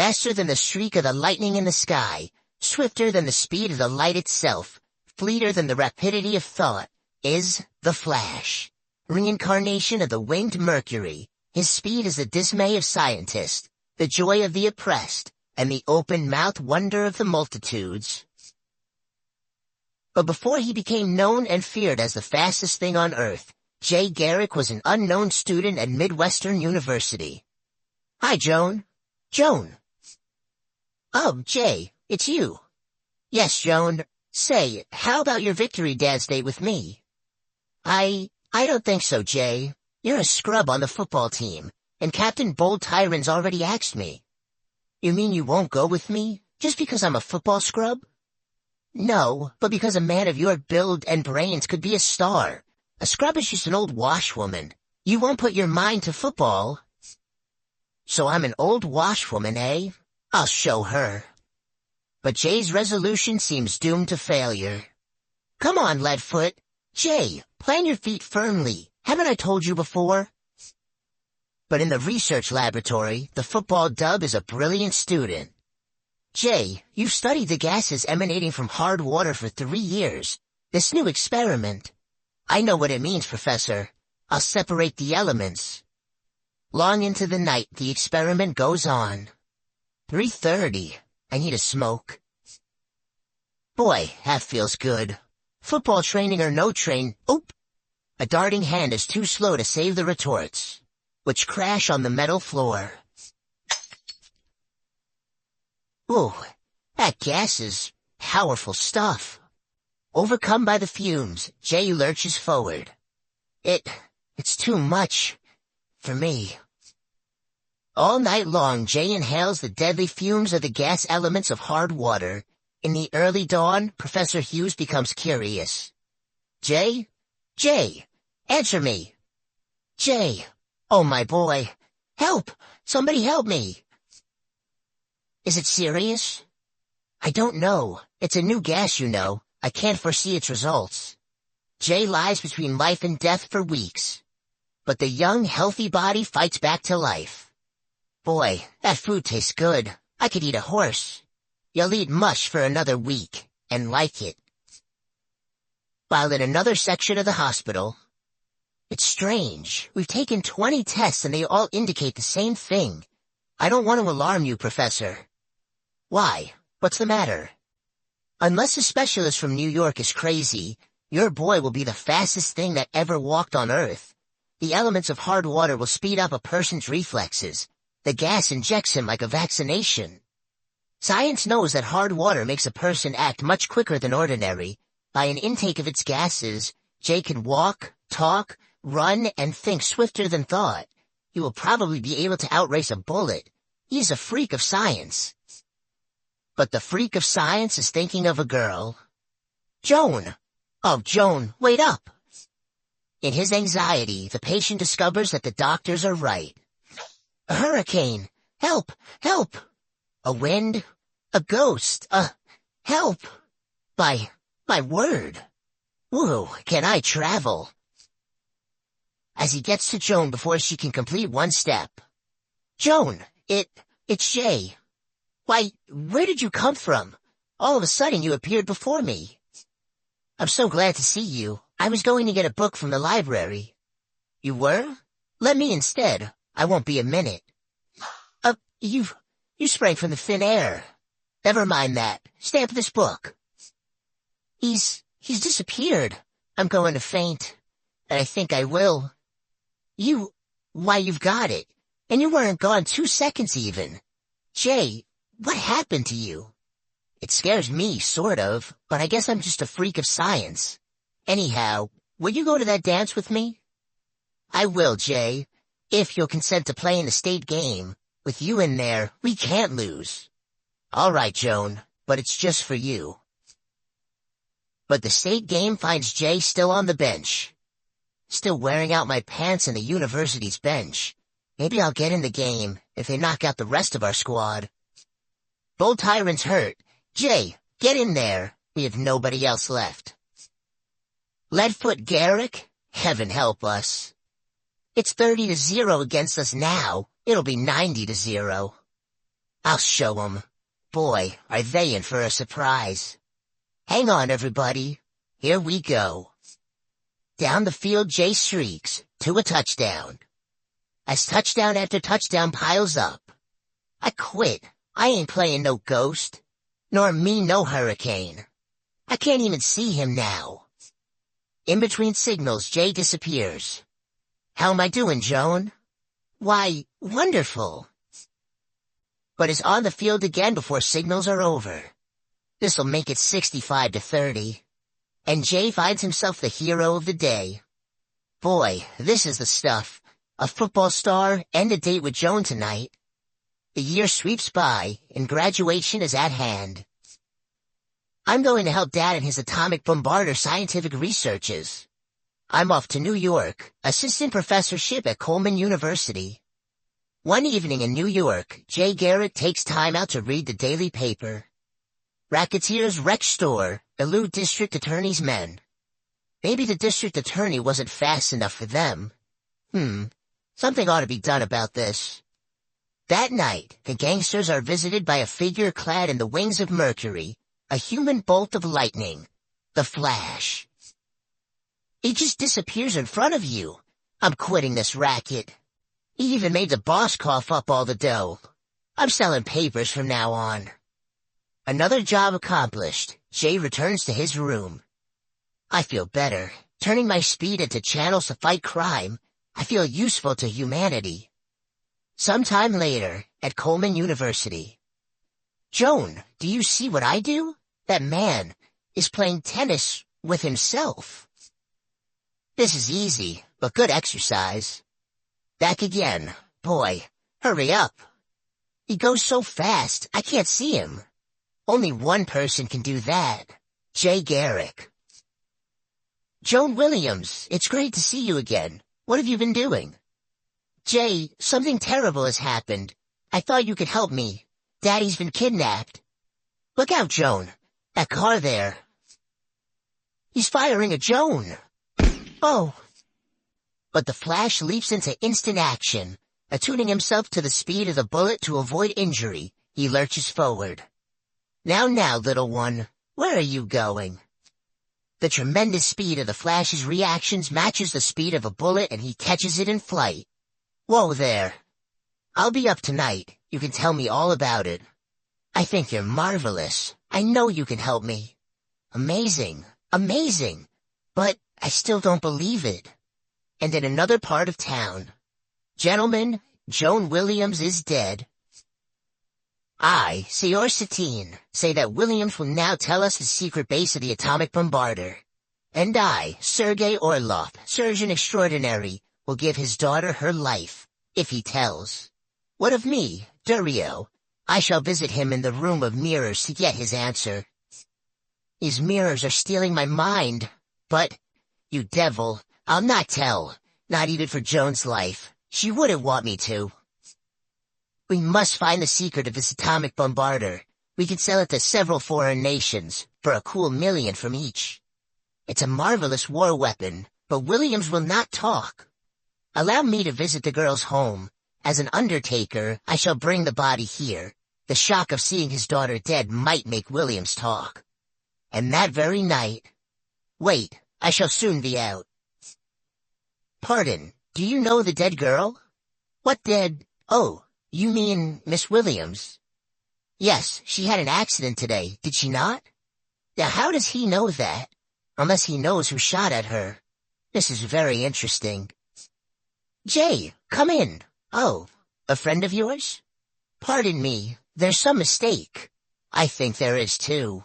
faster than the streak of the lightning in the sky, swifter than the speed of the light itself, fleeter than the rapidity of thought, is the Flash. Reincarnation of the winged Mercury, his speed is the dismay of scientists, the joy of the oppressed, and the open-mouthed wonder of the multitudes. But before he became known and feared as the fastest thing on Earth, Jay Garrick was an unknown student at Midwestern University. Hi, Joan. Joan. Oh, Jay, it's you. Yes, Joan. Say, how about your victory dance date with me? I don't think so, Jay. You're a scrub on the football team, and Captain Bold Tyrant's already asked me. You mean you won't go with me, just because I'm a football scrub? No, but because a man of your build and brains could be a star. A scrub is just an old washwoman. You won't put your mind to football. So I'm an old washwoman, eh? I'll show her. But Jay's resolution seems doomed to failure. Come on, Leadfoot. Jay, plant your feet firmly. Haven't I told you before? But in the research laboratory, the football dub is a brilliant student. Jay, you've studied the gases emanating from hard water for 3 years. This new experiment. I know what it means, Professor. I'll separate the elements. Long into the night, the experiment goes on. 3:30. I need a smoke. Boy, that feels good. Football training or no train. Oop! A darting hand is too slow to save the retorts, which crash on the metal floor. Ooh, that gas is powerful stuff. Overcome by the fumes, Jay lurches forward. It's too much for me. All night long, Jay inhales the deadly fumes of the gas elements of hard water. In the early dawn, Professor Hughes becomes curious. Jay? Jay! Answer me! Jay! Oh, my boy! Help! Somebody help me! Is it serious? I don't know. It's a new gas, you know. I can't foresee its results. Jay lies between life and death for weeks. But the young, healthy body fights back to life. Boy, that food tastes good. I could eat a horse. You'll eat mush for another week, and like it. While in another section of the hospital, it's strange. We've taken 20 tests and they all indicate the same thing. I don't want to alarm you, Professor. Why? What's the matter? Unless a specialist from New York is crazy, your boy will be the fastest thing that ever walked on Earth. The elements of hard water will speed up a person's reflexes. The gas injects him like a vaccination. Science knows that hard water makes a person act much quicker than ordinary. By an intake of its gases, Jay can walk, talk, run, and think swifter than thought. He will probably be able to outrace a bullet. He is a freak of science. But the freak of science is thinking of a girl. Joan! Oh, Joan, wait up! In his anxiety, the patient discovers that the doctors are right. A hurricane! Help! Help! A wind? A ghost? Help! My word! Whoa, can I travel? As he gets to Joan before she can complete one step. Joan, it's Jay. Why, where did you come from? All of a sudden you appeared before me. I'm so glad to see you. I was going to get a book from the library. You were? Let me instead. I won't be a minute. You sprang from the thin air. Never mind that. Stamp this book. He's disappeared. I'm going to faint. And I think I will. Why, you've got it. And you weren't gone 2 seconds even. Jay, what happened to you? It scares me, sort of, but I guess I'm just a freak of science. Anyhow, will you go to that dance with me? I will, Jay, if you'll consent to play in the state game. With you in there, we can't lose. All right, Joan, but it's just for you. But the state game finds Jay still on the bench. Still wearing out my pants on the university's bench. Maybe I'll get in the game if they knock out the rest of our squad. Bold Tyrant's hurt. Jay, get in there. We have nobody else left. Leadfoot Garrick? Heaven help us. It's 30-0 against us now. It'll be 90-0. I'll show 'em. Boy, are they in for a surprise. Hang on, everybody. Here we go. Down the field Jay streaks to a touchdown. As touchdown after touchdown piles up. I quit. I ain't playing no ghost. Nor me no hurricane. I can't even see him now. In between signals, Jay disappears. How am I doing, Joan? Why, wonderful. But is on the field again before signals are over. This'll make it 65-30. And Jay finds himself the hero of the day. Boy, this is the stuff. A football star and a date with Joan tonight. The year sweeps by, and graduation is at hand. I'm going to help Dad in his atomic bombarder scientific researches. I'm off to New York, assistant professorship at Coleman University. One evening in New York, Jay Garrick takes time out to read the daily paper. Racketeers wreck store, elude district attorney's men. Maybe the district attorney wasn't fast enough for them. Something ought to be done about this. That night, the gangsters are visited by a figure clad in the wings of Mercury, a human bolt of lightning, the Flash. He just disappears in front of you. I'm quitting this racket. He even made the boss cough up all the dough. I'm selling papers from now on. Another job accomplished, Jay returns to his room. I feel better. Turning my speed into channels to fight crime, I feel useful to humanity. Sometime later, at Coleman University. Joan, do you see what I do? That man is playing tennis with himself. This is easy, but good exercise. Back again. Boy, hurry up. He goes so fast, I can't see him. Only one person can do that. Jay Garrick. Joan Williams, it's great to see you again. What have you been doing? Jay, something terrible has happened. I thought you could help me. Daddy's been kidnapped. Look out, Joan. That car there. He's firing at Joan. Oh. But the Flash leaps into instant action. Attuning himself to the speed of the bullet to avoid injury, he lurches forward. Now, little one, where are you going? The tremendous speed of the Flash's reactions matches the speed of a bullet and he catches it in flight. Whoa there. I'll be up tonight. You can tell me all about it. I think you're marvelous. I know you can help me. Amazing. Amazing. But I still don't believe it. And in another part of town. Gentlemen, Joan Williams is dead. I, Señor Satine, say that Williams will now tell us the secret base of the atomic bombarder. And I, Sergei Orlov, Surgeon Extraordinary, will give his daughter her life, if he tells. What of me, Durio? I shall visit him in the room of mirrors to get his answer. These mirrors are stealing my mind. But, you devil, I'll not tell. Not even for Joan's life. She wouldn't want me to. We must find the secret of this atomic bombarder. We can sell it to several foreign nations, for a cool $1 million from each. It's a marvelous war weapon, but Williams will not talk. Allow me to visit the girl's home. As an undertaker, I shall bring the body here. The shock of seeing his daughter dead might make Williams talk. And that very night... Wait, I shall soon be out. Pardon, do you know the dead girl? What dead? Oh, you mean Miss Williams? Yes, she had an accident today, did she not? Now how does he know that? Unless he knows who shot at her. This is very interesting. Jay, come in. Oh, a friend of yours? Pardon me, there's some mistake. I think there is too.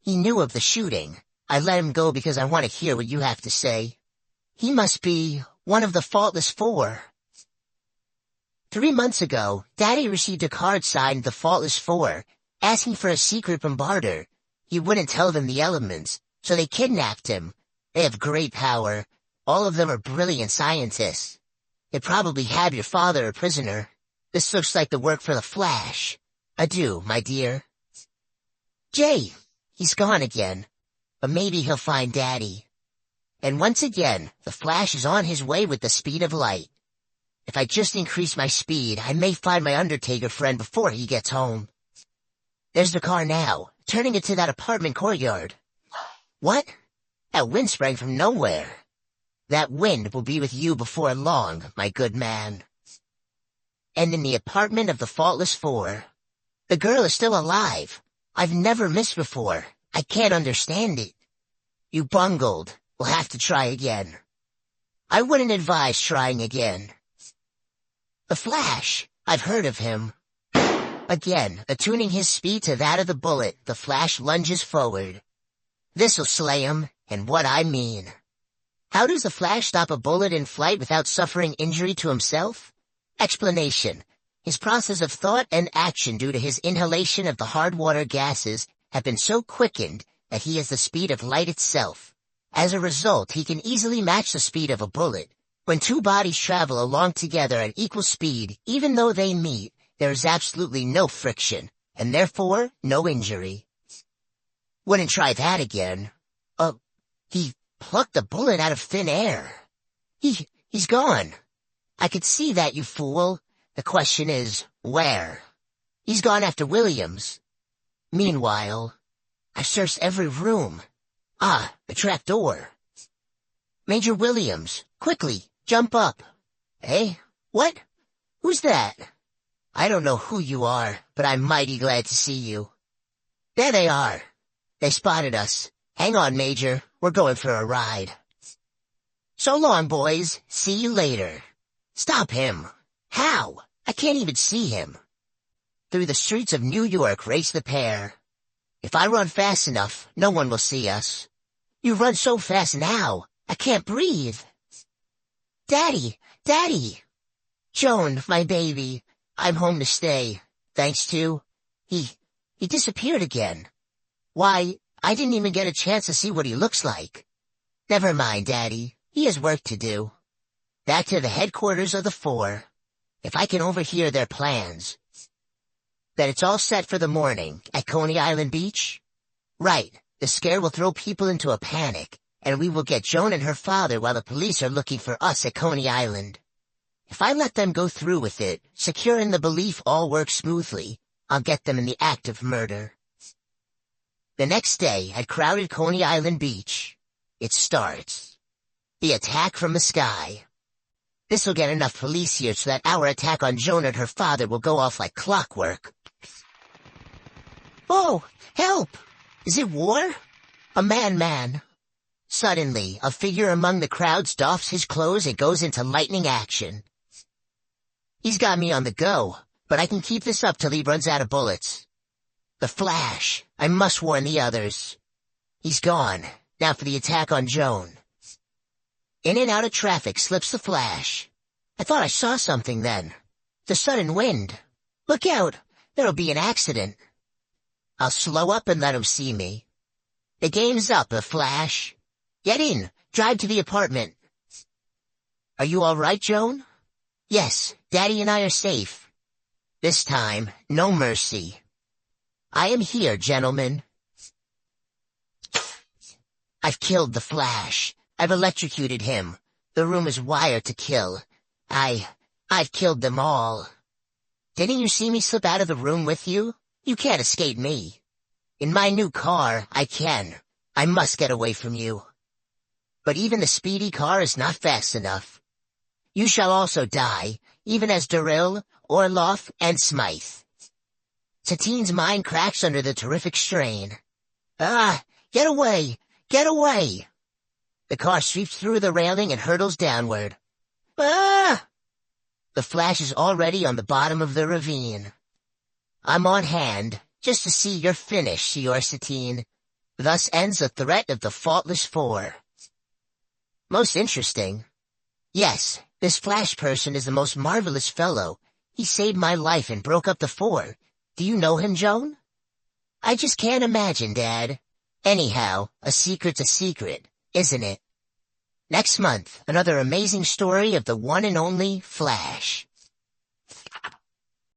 He knew of the shooting. I let him go because I want to hear what you have to say. He must be one of the Faultless Four. 3 months ago, Daddy received a card signed the Faultless Four, asking for a secret bombarder. He wouldn't tell them the elements, so they kidnapped him. They have great power. All of them are brilliant scientists. They probably have your father a prisoner. This looks like the work for the Flash. Adieu, my dear. Jay, he's gone again. But maybe he'll find Daddy. And once again, the Flash is on his way with the speed of light. If I just increase my speed, I may find my Undertaker friend before he gets home. There's the car now, turning into that apartment courtyard. What? That wind sprang from nowhere. That wind will be with you before long, my good man. And in the apartment of the Faultless Four. The girl is still alive. I've never missed before. I can't understand it. You bungled. We'll have to try again. I wouldn't advise trying again. The Flash. I've heard of him. Again, attuning his speed to that of the bullet, the Flash lunges forward. This'll slay him, and what I mean. How does the Flash stop a bullet in flight without suffering injury to himself? Explanation. His process of thought and action due to his inhalation of the hard water gases have been so quickened that he has the speed of light itself. As a result, he can easily match the speed of a bullet. When two bodies travel along together at equal speed, even though they meet, there is absolutely no friction, and therefore no injury. Wouldn't try that again. He plucked the bullet out of thin air. He's gone. I could see that, you fool. The question is, where? He's gone after Williams. Meanwhile, I've searched every room. The trap door. Major Williams, quickly, jump up. Eh? What? Who's that? I don't know who you are, but I'm mighty glad to see you. There they are. They spotted us. Hang on, Major. We're going for a ride. So long, boys. See you later. Stop him. How? I can't even see him. Through the streets of New York race the pair. If I run fast enough, no one will see us. You run so fast now, I can't breathe. Daddy! Daddy! Joan, my baby, I'm home to stay. Thanks to... He disappeared again. Why, I didn't even get a chance to see what he looks like. Never mind, Daddy. He has work to do. Back to the headquarters of the Four. If I can overhear their plans. That it's all set for the morning at Coney Island Beach? Right. The scare will throw people into a panic, and we will get Joan and her father while the police are looking for us at Coney Island. If I let them go through with it, secure in the belief all works smoothly, I'll get them in the act of murder. The next day at crowded Coney Island Beach, it starts. The attack from the sky. This'll get enough police here so that our attack on Joan and her father will go off like clockwork. Oh, help! Is it war? A man. Suddenly, a figure among the crowds doffs his clothes and goes into lightning action. He's got me on the go, but I can keep this up till he runs out of bullets. The Flash. I must warn the others. He's gone. Now for the attack on Joan. In and out of traffic slips the Flash. I thought I saw something then. The sudden wind. Look out! There'll be an accident. I'll slow up and let him see me. The game's up, the Flash. Get in. Drive to the apartment. Are you all right, Joan? Yes, Daddy and I are safe. This time, no mercy. I am here, gentlemen. I've killed the Flash. I've electrocuted him. The room is wired to kill. I've killed them all. Didn't you see me slip out of the room with you? You can't escape me. In my new car, I can. I must get away from you. But even the speedy car is not fast enough. You shall also die, even as Darrell, Orloff, and Smythe. Satine's mind cracks under the terrific strain. Get away! Get away! The car sweeps through the railing and hurtles downward. The Flash is already on the bottom of the ravine. I'm on hand, just to see your finish, Signor Satine. Thus ends the threat of the Faultless Four. Most interesting. Yes, this Flash person is the most marvelous fellow. He saved my life and broke up the Four. Do you know him, Joan? I just can't imagine, Dad. Anyhow, a secret's a secret, isn't it? Next month, another amazing story of the one and only Flash.